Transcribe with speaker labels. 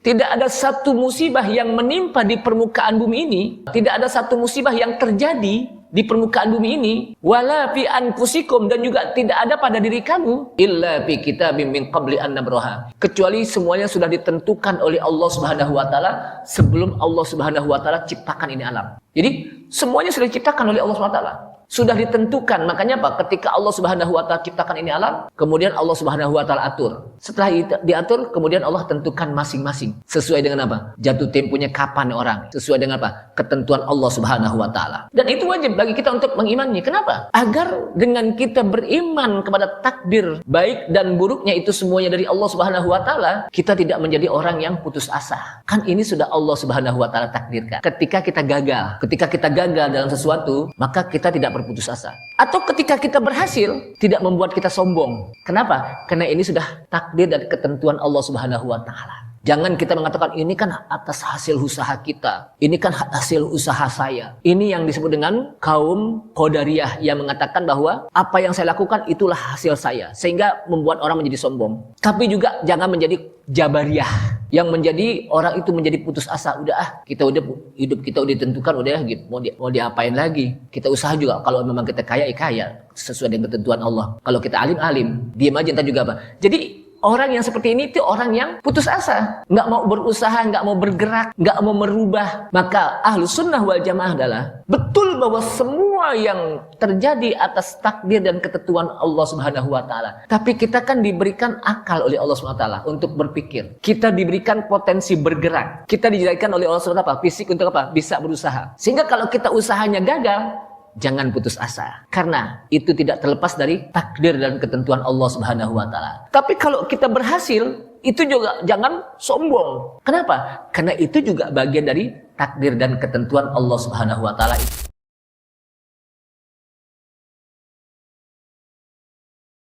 Speaker 1: Tidak ada satu musibah yang menimpa di permukaan bumi ini, tidak ada satu musibah yang terjadi di permukaan bumi ini, wala fi anfusikum, dan juga tidak ada pada diri kamu, illa fi kitabim min qabli an nabraha, kecuali semuanya sudah ditentukan oleh Allah Subhanahu wa taala sebelum Allah Subhanahu wa taala ciptakan ini alam. Jadi semuanya sudah diciptakan oleh Allah Subhanahu wa taala. Sudah ditentukan. Makanya apa? Ketika Allah Subhanahu wa taala ciptakan ini alam, kemudian Allah Subhanahu wa taala atur. Setelah diatur, kemudian Allah tentukan masing-masing. Sesuai dengan apa? Jatuh temponya kapan orang. Sesuai dengan apa? Ketentuan Allah Subhanahu wa taala. Dan itu wajib bagi kita untuk mengimaninya. Kenapa? Agar dengan kita beriman kepada takdir baik dan buruknya itu semuanya dari Allah Subhanahu wa taala, kita tidak menjadi orang yang putus asa. Kan ini sudah Allah Subhanahu wa taala takdirkan. Ketika kita gagal dalam sesuatu, maka kita tidak berputus asa. Atau ketika kita berhasil, tidak membuat kita sombong. Kenapa? Karena ini sudah takdir dan ketentuan Allah Subhanahu wa taala. Jangan kita mengatakan ini kan atas hasil usaha kita. Ini kan hasil usaha saya. Ini yang disebut dengan kaum Qadariyah yang mengatakan bahwa apa yang saya lakukan itulah hasil saya. Sehingga membuat orang menjadi sombong. Tapi juga jangan menjadi Jabariyah yang menjadi orang itu menjadi putus asa. Udah kita udah hidup kita udah ditentukan, udah gitu. Mau diapain lagi? Kita usaha juga, kalau memang kita kaya sesuai dengan ketentuan Allah. Kalau kita alim, diam aja entar juga apa. Jadi orang yang seperti ini itu orang yang putus asa, nggak mau berusaha, nggak mau bergerak, nggak mau merubah. Maka Ahlus Sunnah wal Jamaah adalah betul bahwa semua yang terjadi atas takdir dan ketentuan Allah Subhanahu wa taala. Tapi kita kan diberikan akal oleh Allah Subhanahu wa taala untuk berpikir. Kita diberikan potensi bergerak. Kita dijadikan oleh Allah Subhanahu wa taala fisik untuk apa? Bisa berusaha. Sehingga kalau kita usahanya gagal, jangan putus asa. Karena itu tidak terlepas dari takdir dan ketentuan Allah Subhanahu wa taala. Tapi kalau kita berhasil, itu juga jangan sombong. Kenapa? Karena itu juga bagian dari takdir dan ketentuan Allah Subhanahu wa taala.